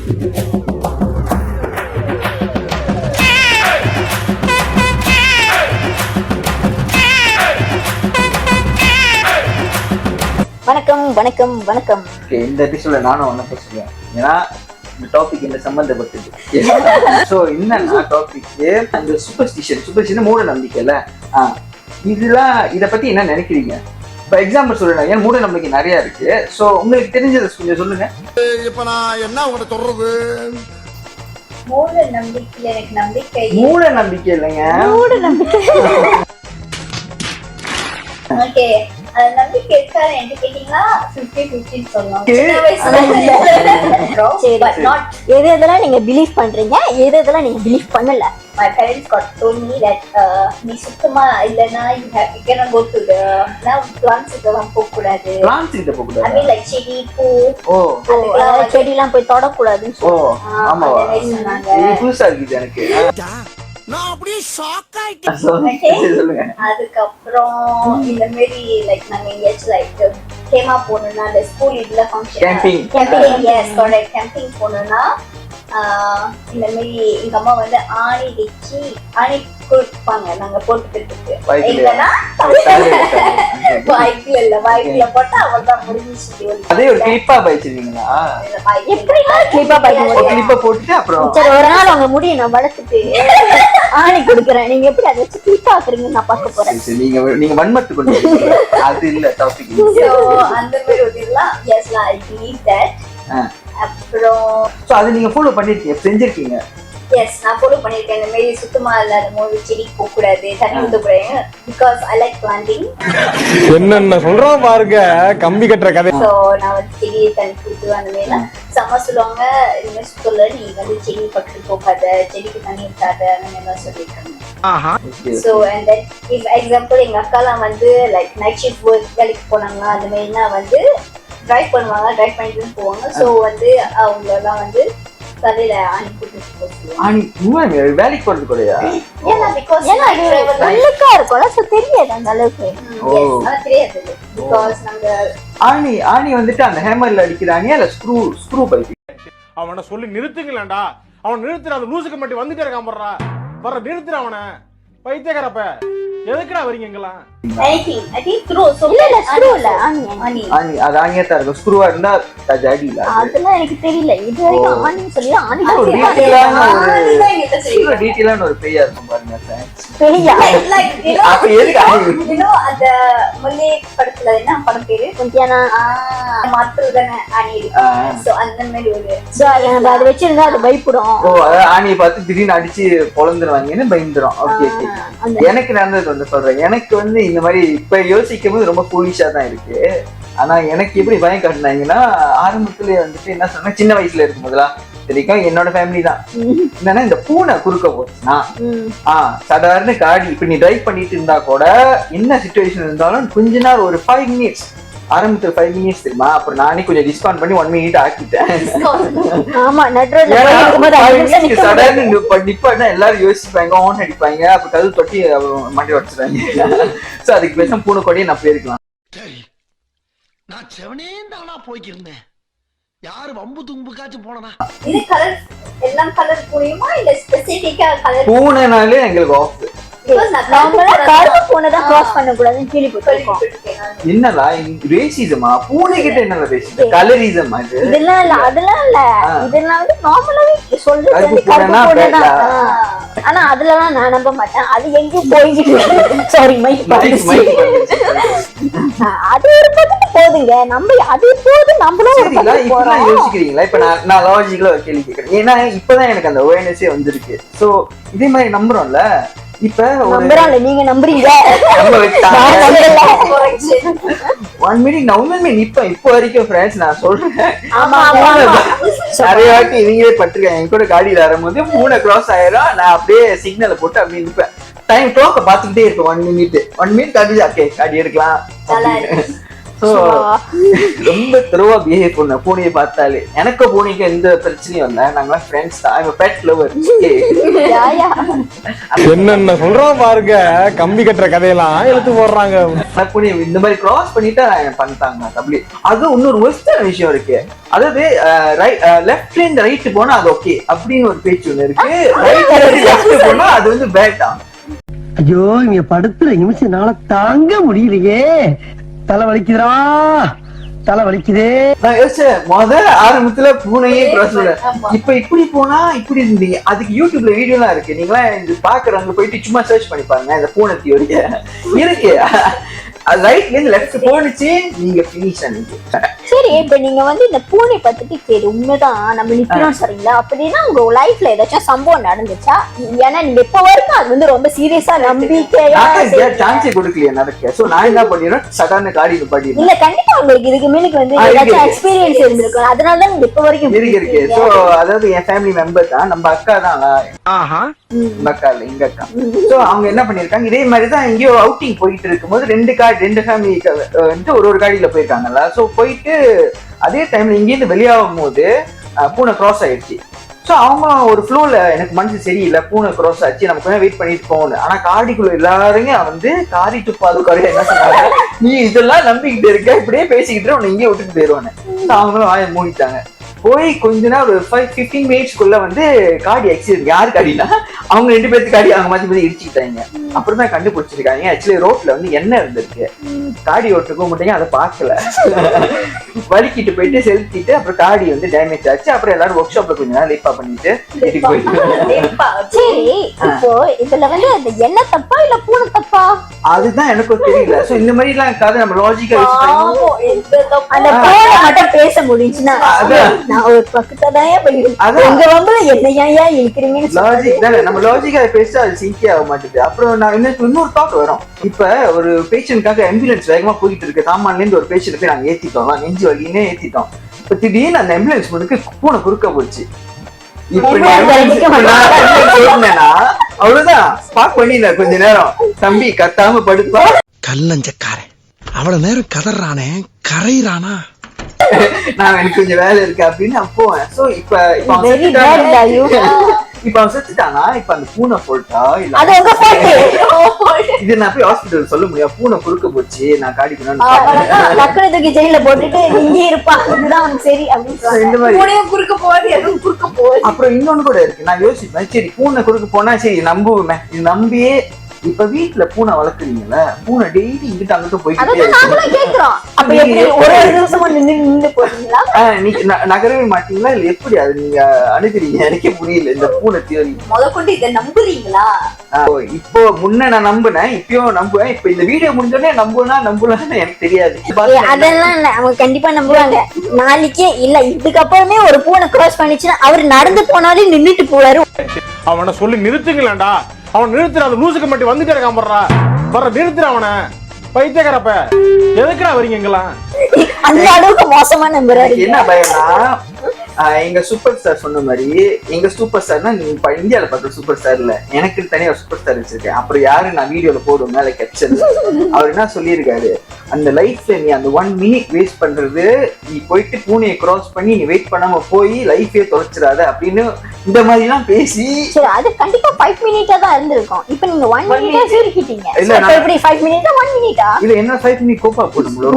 வணக்கம் வணக்கம் வணக்கம். இந்த எபிசோட நானும் ஒன்றும் பேசுவேன், ஏன்னா இந்த டாபிக் என்ன சம்பந்தப்பட்டது. ஸோ என்னன்னா டாபிக் அந்த சூப்பர்ஸ்டிஷன் மூட நம்பிக்கைல இதை பத்தி என்ன நினைக்கிறீங்க? இப்போ எக்ஸாம்பிள் சொல்றேன், ஏன் மூட நம்பிக்கை நிறைய இருக்கு. ஸோ உங்களுக்கு தெரிஞ்சதை கொஞ்சம் சொல்லுங்க. இப்ப நான் என்ன உங்கள்கிட்ட சொல்றது? மூட நம்பிக்கையில எனக்கு நம்பிக்கை. மூட நம்பிக்கை இல்லைங்க, மூட நம்பிக்கை. ஓகே, அது நம்பிக்கை இருக்காது என்று கேட்டீங்கன்னா 50-50 சொல்லலாம். எது எதெல்லாம் நீங்க பிலீவ் பண்றீங்க, எது எதெல்லாம் நீங்க பிலீவ் பண்ணல? My parents got told me that நீ சுத்தமா இல்லனா you cannot go to the plants இதெல்லாம் போக கூடாது. plants கிட்ட போக கூடாது. I mean like செடி பூ. செடி எல்லாம் போய் தொட கூடாதுன்னு சொல்றாங்க. ஆமா, இது புதுசா இருக்குது எனக்கு. நான் அப்படியே ஷாக் ஆயிட்டேன். சொல்லுங்க. அதுக்கப்புறம் இந்த மாதிரி லைக் நாங்க எங்கேயாச்சும் லைக் கேமா போனோம்னா அந்த ஸ்கூல் இதுல function camping yes correct camping போனோம்னா இந்த மாதிரி எங்க அம்மா வந்து ஆணி கொடுப்பாங்க நாங்க போட்டுக்கிறதுக்கு. இல்லைன்னா பைக்ல போட்டா அவள்தான் முடிஞ்சிச்சு. அதே ஒரு கிளிப்பா பாய்ச்சிருக்கீங்களா? கிளிப்பா போட்டுட்டு அப்புறம் சரி ஒரு நாள் அவங்க முடிய நான் வளர்த்துட்டு ஆணி கொடுக்குறேன், நீங்க எப்படி அதை வச்சு கிளிப்பா ஆக்குறீங்க நான் பார்க்க போறேன். நீங்க வன்மத்து கொண்டு அது இல்ல டாபிக். அந்த மாதிரி ஒரு இதெல்லாம் எஸ் ஐ பிலீவ் தட். அப்புறம் சோ அது நீங்க ஃபாலோ பண்ணிருக்கீங்க, செஞ்சிருக்கீங்க? எஸ் நான் ஃபாலோ பண்ணிருக்கேன். இந்த மாதிரி சுத்தமா இல்லாத போது செடிக்கு போக கூடாது, தண்ணி ஊத்த கூடாது. Because I like planting. என்னென்ன சொல்றோம் பாருங்க, கம்பி கட்டுற கதை. சோ நான் வந்து செடி தண்ணி ஊத்து அந்த மாதிரி சம்மா சொல்லுவாங்க. இந்த மாதிரி சுத்தல நீ வந்து செடி பக்கத்து போகாத, செடிக்கு தண்ணி ஊத்தாத அந்த மாதிரி சொல்லியிருக்காங்க. So and then if example எங்க அக்காலாம் வந்து லைக் நைட் ஷிஃப்ட் வேலைக்கு போனாங்க அந்த மாதிரினா வந்து டிரைவ் பண்ணுவாங்க, டிரைவ் பண்ணிட்டு போவாங்க. சோ வந்து அவங்க எல்லாம் வந்து தலையில ஆணி போட்டு போவாங்க. வேலைக்கு போறது கூடயா? ஏன்னா பிகாஸ் உள்ளுக்கா இருக்கும்ல, சோ தெரியாது அந்த அளவுக்கு. எஸ் தெரியாது பிகாஸ் நாங்க ஆணி வந்துட்டு அந்த ஹேமர்ல அடிக்கிற ஆணியா இல்ல ஸ்க்ரூ பைப்? அவனை சொல்லி நிறுத்துங்களேன்டா, அவன் நிறுத்துற அந்த லூசுக்கு மட்டும் வந்துட்டே இருக்கான் போடுறா, வர நிறுத்துற அவனை பைத்தியக்காரப்ப. எதுக்குடா வரீங்க எங்கெல்லாம்? anything I think screw so இல்ல screw இல்ல ஆணி அது ஆணியா தான் இருக்கும். ஸ்க்ரூவா இருந்தா அடி இல்ல. அதெல்லாம் எனக்கு தெரியல, இது வரைக்கும் ஆணி சொல்லி ஆணி டீடைலான ஒரு பேயா இருக்கும் பாருங்க ஃப்ரெண்ட்ஸ். பேயா லைக் அப்ப எதுக்கு ஆணி? அந்த மல்லே படத்துல என்ன படம் பேரு கொஞ்சியானா மாத்துல தான ஆணி இருக்கு. சோ அந்த மாதிரி ஒரு சோ அத வெச்சிருந்தா அது பயப்படும். ஆணியை பார்த்து திடீர்னு அடிச்சு பொளந்துருவாங்கன்னு பயந்துரும். ஓகே எனக்கு நடந்தது வந்து சொல்றேன். எனக்கு வந்து இந்த மாதிரி இப்ப யோசிக்கும் போது ரொம்ப கூலிஷா தான் இருக்கு. ஆனா எனக்கு எப்படி பயம் காட்டினாங்கன்னா, ஆரம்பத்துல வந்துட்டு என்ன சொன்னா, சின்ன வயசுல இருக்கும் போதெல்லாம் தெரியும் என்னோட ஃபேமிலி தான் என்னன்னா, இந்த பூனை குறுக்க போச்சுன்னா சாதாரண காடி இப்ப நீ டிரைவ் பண்ணிட்டு இருந்தா கூட என்ன சிச்சுவேஷன் இருந்தாலும் கொஞ்ச நேரம் ஒரு 5 மினிட்ஸ் ஆரம்பத்துல 5 மினிட்ஸ் தெரியுமா, அப்புறம் நானே கொஞ்சம் டிஸ்கவுண்ட் பண்ணி 1 மினிட் ஆக்கிட்டேன். சடன்னு நிப்பாட்டினா எல்லாரும் யோசிப்பாங்க, ஓன் அடிப்பாங்க, அப்ப கதவு தொட்டி மண்டி உடச்சிருவாங்க. சோ அதுக்கு பேச பூனை கொடியே நான் போயிருக்கலாம். சரி, நான் செவனே தானா போய்க்கிருந்தேன், யாரு வம்பு தும்புக்காச்சும் போனா இது கலர் எல்லாம் கலர் புரியுமா இல்ல ஸ்பெசிபிக்கா கலர்? பூனைனாலே எங்களுக்கு ஆஃப். என்னடா ரேசிசமா? பூனை கிட்ட என்ன ரேசிசம்? கலரிசம் அது? இதெல்லாம் இல்ல, அதெல்லாம் இல்ல. இதெல்லாம் வந்து நார்மலாவே சொல்றது கருப்பு பூனை தான். ஆனா அதுலலாம் நான் நம்ப மாட்டேன். அது எங்க போயிட்டு சாரி மைக் அது இருப்பது போதுங்க. நம்ம அது போது நம்மளும் போறோம். யோசிக்கிறீங்களா? இப்ப நான் லாஜிக்கலா ஒரு கேள்வி கேக்குறேன். ஏன்னா இப்பதான் எனக்கு அந்த அவேர்னஸே வந்திருக்கு. சோ இதே மாதிரி நம்புறோம்ல, இப்ப நீங்க நம்புறீங்க. 1 மினிட் நான் உண்மையுமே நிப்பேன் இப்போ வரைக்கும் ஃப்ரெண்ட்ஸ். நான் சொல்றேன், நிறைய வாட்டி இவங்களே பட்டிருக்கேன். என் கூட காடியில வரும்போது பூனை கிராஸ் ஆயிரும், நான் அப்படியே சிக்னலை போட்டு அப்படியே நிப்பேன். டைம் கிளாக்க பாத்துக்கிட்டே இருப்பேன். 1 மினிட் காடி ஓகே காடி எடுக்கலாம். ஸோ ரொம்ப தெருவா பிஹேவ் பண்ண பூனையை பார்த்தாலே. எனக்கு பூனைக்கு எந்த பிரச்சனையும் இல்லை, நாங்களாம் ஃப்ரெண்ட்ஸ் தான். Pet lover. என்னென்ன சொல்றோம் பாருங்க, கம்பி கட்டுற கதையெல்லாம் எடுத்து போடுறாங்க. பூனை இந்த மாதிரி கிராஸ் பண்ணிட்டா பண்ணிட்டாங்க அப்படி. அது இன்னொரு ஒஸ்டான விஷயம் இருக்கு. அதாவது லெஃப்ட்ல இருந்து ரைட் போனா அது ஓகே அப்படின்னு ஒரு பேச்சு ஒண்ணு இருக்கு. ரைட்ல இருந்து லெஃப்ட் போனா அது வந்து பேட் தான். ஐயோ இங்க படுத்துற நிமிஷம்னால தாங்க முடியலையே, தலை வலிக்குதுடா, தலை வலிக்குதே. நான் யோசிச்சேன் ஆரம்பத்துல பூனையே கிராஸ் பண்ண, இப்ப இப்படி போனா இப்படி இருந்தீங்க. அதுக்கு யூடியூப்ல வீடியோ எல்லாம் இருக்கு, நீங்களா இது பாக்குறவங்க போயிட்டு சும்மா சர்ச் பண்ணி பாருங்க. இந்த பூனை தியோரி இருக்கு. ரைட்ல இருந்து லெஃப்ட் போனுச்சு, நீங்க பினிஷ் ஆனீங்க. சரி, இப்ப நீங்க வந்து இந்த பூனை பத்திட்டு சரி உண்மைதான் நம்ம நிக்கிறோம் சரிங்களா, அப்படின்னா உங்க லைஃப்ல ஏதாச்சும் சம்பவம் நடந்துச்சா? ஏன்னா நீங்க இப்ப வரைக்கும் அது வந்து ரொம்ப சீரியஸா நம்பிக்கையா சான்ஸே கொடுக்கலையே நடக்க. சோ நான் என்ன பண்ணிடுறேன், சடான காடி பாடிடுறேன். இல்ல கண்டிப்பா உங்களுக்கு இதுக்கு மேலுக்கு வந்து ஏதாச்சும் எக்ஸ்பீரியன்ஸ் இருந்திருக்கும், அதனாலதான் நீங்க இப்ப வரைக்கும் இருக்கு. சோ அதாவது என் ஃபேமிலி மெம்பர் தான், நம்ம அக்கா தான். நம்ம அக்கா இல்ல, எங்க அக்கா. சோ அவங்க என்ன பண்ணிருக்காங்க, இதே மாதிரிதான் எங்கேயோ அவுட்டிங் போயிட்டு இருக்கும்போது ரெண்டு ஃபேமிலி வந்து ஒரு காடியில போயிருக்காங்கல்ல. சோ போயிட்டு அதே டைம்ல இங்கேருந்து வெளியாகும் போது பூனை கிராஸ் ஆயிடுச்சு. சோ அவங்க ஒரு ஃப்ளோல எனக்கு மனசு சரியில்லை, பூனை கிராஸ் ஆச்சு, நம்ம கொஞ்சம் வெயிட் பண்ணிட்டு போகணும். ஆனா காடிக்குள்ள எல்லாருமே வந்து காரி துப்பாது காரியம் என்ன சொன்னாங்க, நீ இதெல்லாம் நம்பிக்கிட்டு இருக்க, இப்படியே பேசிக்கிட்டு உன்னை இங்கே விட்டுட்டு போயிடுவானு. அவங்களும் வாயை மூடிட்டாங்க. போய் கொஞ்ச நேரம் ஒரு 15 மினிட்ஸ்க்குள்ள வந்து காடி ஆக்சிடென்ட். யாரு காடினா அவங்க 2 பேருக்கு காடி அவங்க மாத்தி இடிச்சுக்கிட்டாங்க. அப்புறம் தான் கண்டுபிடிச்சிருக்காங்க ஆக்சுவலி ரோட்ல வந்து எண்ணெய் இருந்திருக்கு, காடி ஓட்டுக்க மாட்டேங்க, அதை பார்க்கல. வலிக்கிட்டு போயிட்டு செலுத்திட்டு அப்புறம் காடி வந்து டேமேஜ் ஆச்சு. அப்புறம் எல்லாரும் ஒர்க் ஷாப்ல கொஞ்ச நேரம் லேப்பா பண்ணிட்டு வீட்டுக்கு போயிட்டு. சரி, இப்போ இதுல வந்து அந்த என்ன தப்பா இல்ல பூனை தப்பா அதுதான் எனக்கும் தெரியல. சோ இந்த மாதிரி எல்லாம் கதை நம்ம லாஜிக்கா அந்த பூனை மட்டும் பேச முடிஞ்சுன்னா நான் ஒரு பக்கத்தான் என்னையா இருக்கிறீங்கன்னு லாஜிக் தானே, நம்ம லாஜிக்கா பேசா அது சிங்கே ஆக மாட்டேது. அப்புறம் நான் இன்னொரு தாட் வரும். இப்ப ஒரு பேஷண்ட்காக ஆம்புலன்ஸ் வேகமா போயிட்டு இருக்கு, தாமான்ல இருந்து ஒரு பேஷண்ட் போய் நாங்க ஏத்திட்டோம், நெஞ்சு வலின்னு ஏத்திட்டோம். இப்ப திடீர்னு அந்த ஆம்புலன்ஸ் முழுக்க பூனை குறுக்க போச்சு. இப்ப சொன்னா அவ்வளவுதான், ஸ்பாட் பண்ணில கொஞ்ச நேரம் தம்பி கத்தாம படுப்பா. கல்லஞ்சக்காரன் அவ்வளவு நேரம் கதறானே, கரையிறானா, நான் எனக்கு கொஞ்சம் வேலை இருக்கு அப்படின்னு நான் போவேன். சோ இப்ப அவன் செத்துட்டானா, இப்ப அந்த பூனை போட்டா இல்ல இது நான் போய் ஹாஸ்பிட்டல் சொல்ல முடியாது, பூனை குறுக்க போச்சு நான் காடி தூக்கி ஜெயில போட்டுட்டு இங்கே இருப்பான், இதுதான் சரி அப்படின்னு குறுக்க போகுது எதுவும் குறுக்க போகுது. அப்புறம் இன்னொன்னு கூட இருக்கு, நான் யோசிப்பேன் சரி பூனை குறுக்க போனா சரி நம்புவேன், இது நம்பியே இப்ப வீட்டுல பூனை வளர்க்குறீங்கல்ல, பூனை டெய்லி இங்கிட்ட அங்கிட்ட போய்கிட்டே நகரவே மாட்டீங்களா இல்ல எப்படி அது நீங்க அணுகிறீங்க எனக்கே புரியல இந்த பூனை தியரி. முதற்கொண்டு இதை நம்புறீங்களா? இப்போ முன்ன நான் நம்புனேன், இப்பயும் நம்புவேன். இப்ப இந்த வீடியோ முடிஞ்சோடனே நம்புனான்னு எனக்கு தெரியாது. அதெல்லாம் இல்ல, அவங்க கண்டிப்பா நம்புவாங்க. நாளைக்கே இல்ல இதுக்கப்புறமே ஒரு பூனை கிராஸ் பண்ணிச்சுன்னா அவர் நடந்து போனாலே நின்னுட்டு போவாரு. அவனை சொல்லி நிறுத்துங்களேன்டா, அவன் நிறுத்துற அந்த லூசுக்கு மட்டும் வந்துட்டே இருக்கான் வர்ற நிறுத்துற அவனை. பைத்தியக்காரப்ப எதுக்குடா வரீங்க எங்கெல்லாம்? அந்த அளவுக்கு மோசமா நம்புறாரு. என்ன பயம்னா எங்க சூப்பர் ஸ்டார் சொன்ன மாதிரி, எங்க சூப்பர் ஸ்டார்னா நீங்க இந்தியாவில பார்த்த சூப்பர் ஸ்டார் இல்ல, எனக்கு தனியா ஒரு சூப்பர் ஸ்டார் வச்சிருக்கேன். அப்புறம் யாரு நான் வீடியோல போடுவேன் மேல கேப்சன். அவர் என்ன சொல்லியிருக்காரு, அந்த லைஃப்ல நீ அந்த 1 மினிட் வேஸ்ட் பண்றது, நீ போயிட்டு பூனையை கிராஸ் பண்ணி நீ வெயிட் பண்ணாம போய் லைஃபே தொலைச்சிடாத அப்படின்னு இந்த மாதிரி எல்லாம் பேசி. சரி, அது கண்டிப்பா 5 மினிட்டா தான் இருந்திருக்கும். இப்போ நீங்க 1 மினிட்டா சுருக்கிட்டீங்க. இல்ல எப்படி 5 மினிட்டா 1 மினிட்டா இல்ல என்ன 5 மினிட் கோப்பா போடுங்களோ,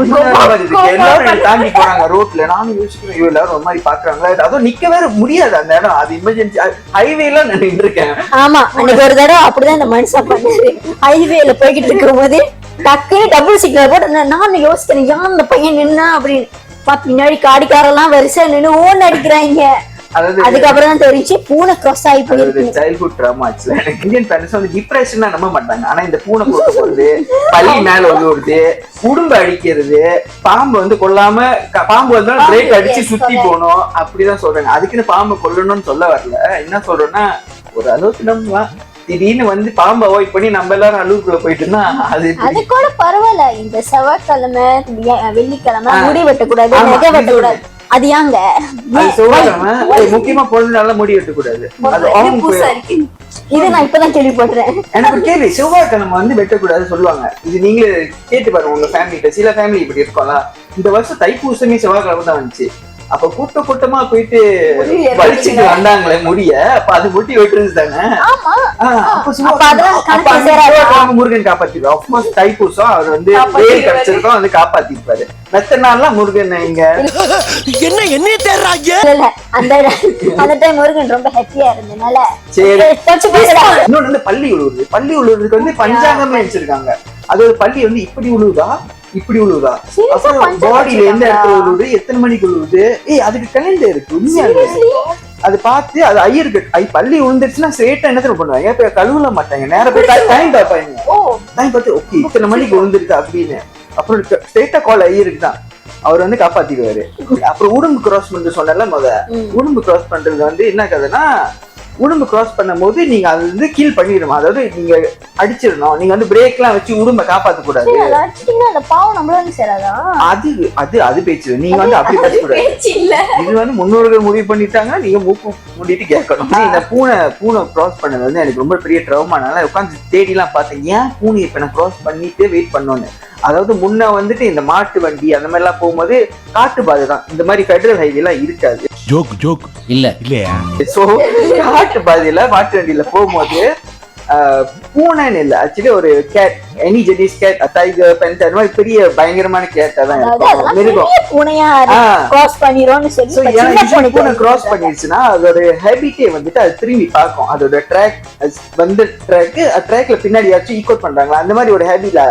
எல்லாரும் தாண்டி போறாங்க ரோட்ல. நானும் யோசிக்கிறேன் எல்லாரும் ஒரு மாதிரி பாக்குறாங்க, அதுவும் நிக்க வேற முடியாது அந்த இடம், அது எமர்ஜென்சி ஹைவேல நான் நின்று இருக்கேன். ஆமா, அன்னைக்கு ஒரு தடவை அப்படிதான் இந்த மனுஷன் பண்ணாரு. ஹைவேல போய்கிட்டு இருக்கும் போது டக்குன்னு டபுள் சிக்னல் போட்டு நான் யோசிக்கிறேன் யார் அந்த பையன் நின்னா அப்படின்னு. பின்னாடி காடிக்காரெல்லாம் வரிசை நின்று ஓன் அடிக்கிறாங்க. அதுக்கப்புறம் தான் தெரிஞ்சு பூனை கிராஸ் ஆகி போயிருக்கு. சைல்ட்ஹுட் ட்ராமா ஆக்சுவலா. எனக்கு இந்தியன் பேரண்ட்ஸ் வந்து டிப்ரெஷன் நம்ப மாட்டாங்க, ஆனா இந்த பூனை கொடுக்க போறது, பள்ளி மேல வருது, உடும்பு அடிக்கிறது, பாம்பு வந்து கொல்லாம பாம்பு வந்து பிரேக் அடிச்சு சுத்தி போகணும் அப்படிதான் சொல்றாங்க. அதுக்குன்னு பாம்பு கொல்லணும்னு சொல்ல வரல. என்ன சொல்றோம்னா ஒரு அளவுக்கு நம்ம திடீர்னு வந்து பாம்பு அவாய்ட் பண்ணி நம்ம எல்லாரும் அலுவலுக்குள்ள போயிட்டுனா அது கூட பரவாயில்ல. இந்த செவ்வாய்க்கிழமை வெள்ளிக்கிழமை முடி வெட்டக்கூடாது, நகை வெட்டக்கூடாது, அது ஏங்க அது செவ்வாய்க்கிழமை முக்கியமா பொழுது நல்லா முடி வெட்ட கூடாது. அது ஆகும் புதுசா இருக்கு. இது நான் இப்பதான் கேள்விப்படுறேன். எனக்கு ஒரு கேள்வி, செவ்வாய்க்கிழமை வந்து வெட்டக்கூடாது சொல்லுவாங்க. இது நீங்க கேட்டு பாருங்க உங்க ஃபேமிலிட்ட. சில ஃபேமிலி இப்படி இருக்கும்ல. இந்த வருஷம் தைப்பூசமே செவ்வாய்க்கிழமை தான் வந்துச்சு. அப்ப கூட்டமா போயிட்டு வலிச்சுட்டு வந்தாங்களே முடிய, அப்ப அது முட்டி வெட்டுறது தானே. முருகன் காப்பாத்திருப்பாரு. ஆஃப்கோர்ஸ் தைப்பூசம் அவர் வந்து வேல் கிடைச்சிருக்கோம் வந்து காப்பாத்திருப்பாரு. மத்த நாள்லாம் முருகன் இங்க என்ன தேடுறாங்க. அந்த டைம் முருகன் ரொம்ப ஹாப்பியா இருந்தனால. சரி, இன்னொன்னு வந்து பள்ளி உழுவுறது. பள்ளி உழுவுறதுக்கு வந்து பஞ்சாங்கமே வச்சிருக்காங்க. அது ஒரு பள்ளி வந்து இப்படி உழுவுதா இப்படி உழுவுதா, அப்புறம் பாடியில எந்த இடத்துல உழுவுது, எத்தனை மணிக்கு உழுவுது, அதுக்கு கலண்டர் இருக்கு. உண்மையாவே அது பார்த்து அது ஐயருக்கு பள்ளி விழுந்துருச்சுன்னா ஸ்ட்ரெயிட்டா என்ன பண்ணுவாங்க, இப்ப கழுவல மாட்டாங்க, நேரம் போய் டைம் பார்ப்பாங்க. டைம் பார்த்து ஓகே இத்தனை மணிக்கு விழுந்துருக்கு அப்படின்னு, அப்புறம் ஸ்ட்ரெயிட்டா கால் ஐயருக்கு தான். அவர் வந்து காப்பாத்திடுவாரு. அப்புறம் உடம்பு கிராஸ் பண்றது சொன்னால உடம்பு கிராஸ் பண்றது வந்து என்ன கதைன்னா, உடம்பு கிராஸ் பண்ணும் போது நீங்க அது வந்து கீல் பண்ணிடணும். அதாவது நீங்க அடிச்சிடணும். நீங்க வந்து பிரேக் எல்லாம் வச்சு உடம்ப காப்பாத்த கூடாது. அது பேச்சு. நீங்க வந்து அப்படி பேச கூடாது. இது வந்து முன்னோர்கள் முடிவு பண்ணிட்டாங்க. நீங்க மூக்கு மூடிட்டு கேட்கணும். இந்த பூனை கிராஸ் பண்ணது வந்து எனக்கு ரொம்ப பெரிய ட்ரௌமானால உட்காந்து தேடி எல்லாம் பார்த்தேன். ஏன் பூனை இப்ப நான் கிராஸ் பண்ணிட்டு வெயிட் பண்ணோன்னு. அதாவது முன்ன வந்துட்டு இந்த மாட்டு வண்டி அந்த மாதிரி எல்லாம் போகும்போது காட்டு பாதை தான். இந்த மாதிரி ஃபெடரல் ஹைவே எல்லாம் இருக்காது. ஜோக் இல்லையா? சோ காட்டு பாதையில மாட்டு வண்டியில போகும்போது பூனைன்னு இல்ல, ஆக்சுவலி ஒரு gate, any Jenneys gate, tiger, பென்தர், அந்த மாதிரி பெரிய பயங்கரமான கேட்டா தான் இருக்கும். மிருகம் பூனை கிராஸ் பண்ணிருச்சுன்னா அதோட ஹேபிட்டே வந்துட்டு அது திரும்பி பார்க்கும். அதோட ட்ராக் வந்து ட்ராக்ல பின்னாடியாச்சும் ஈக்குவல் பண்றாங்களா, அந்த மாதிரி ஒரு ஹேபிட்ல.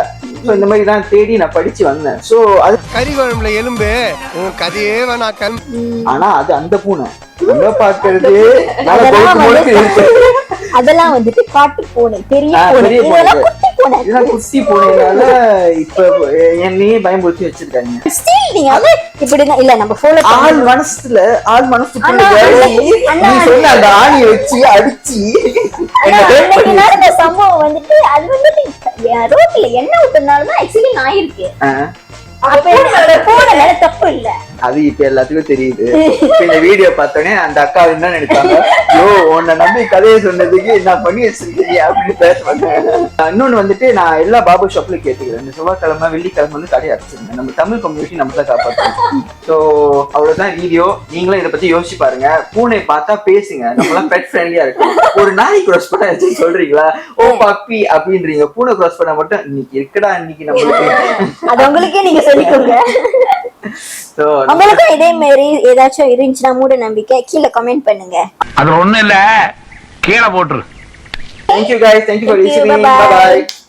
சோ இந்த மாதிரி தான் தேடி நான் படிச்சு வந்தேன். சோ அது கறி குழம்புல எலும்பு கதையே வேணா. ஆனா அது அந்த பூனை பாக்குறது அதெல்லாம் வந்துட்டு காட்டு பூனை, பெரிய பூனை, குட்டி பூனைனால இப்ப என்னையே பயன்படுத்தி வச்சிருக்காங்க. இப்படிதான் இல்ல நம்ம ஆள் மனசுல அந்த ஆணியை வச்சு அடிச்சு இந்த சம்பவம் வந்துட்டு அது வந்துட்டு ரோட்ல என்ன ஊத்துனாலும் ஆக்சுவலி நான் இருக்கேன். தப்பு இல்ல, அது இப்ப எல்லாத்துக்கும் தெரியுது. இந்த வீடியோ பார்த்தோன்னே அந்த அக்கா என்ன நினைப்பாங்க, உன்னை நம்பி கதையை சொன்னதுக்கு நான் பண்ணி வச்சிருக்கீங்க அப்படின்னு பேசுவாங்க. இன்னொன்னு வந்துட்டு நான் எல்லா பாபு ஷாப்லயும் கேட்டுக்கிறேன், இந்த செவ்வாய்க்கிழமை வெள்ளிக்கிழமை வந்து கடையை அடிச்சிருங்க. நம்ம தமிழ் கம்யூனிட்டி நம்ம தான் காப்பாற்றணும். ஸோ அவ்வளவுதான் வீடியோ. நீங்களும் இதை பத்தி யோசிச்சு பாருங்க. பூனை பார்த்தா பேசுங்க, நம்மளாம் பெட் ஃப்ரெண்ட்லியா இருக்கும். ஒரு நாய் கிராஸ் பண்ண சொல்றீங்களா, ஓ பப்பி அப்படின்றீங்க. பூனை கிராஸ் பண்ண மட்டும் இன்னைக்கு இருக்கடா, இன்னைக்கு நம்மளுக்கு அது உங்களுக்கே நீங்க சொல்லிக்கோங்க. உங்களுக்கும் இதே மாதிரி ஏதாச்சும் இருந்துச்சுன்னா மூட நம்பிக்கை கீழே கமெண்ட் பண்ணுங்க. அது ஒண்ணு இல்ல, கீழே போட்டுரு. Thank you guys, thank you for listening. Bye bye.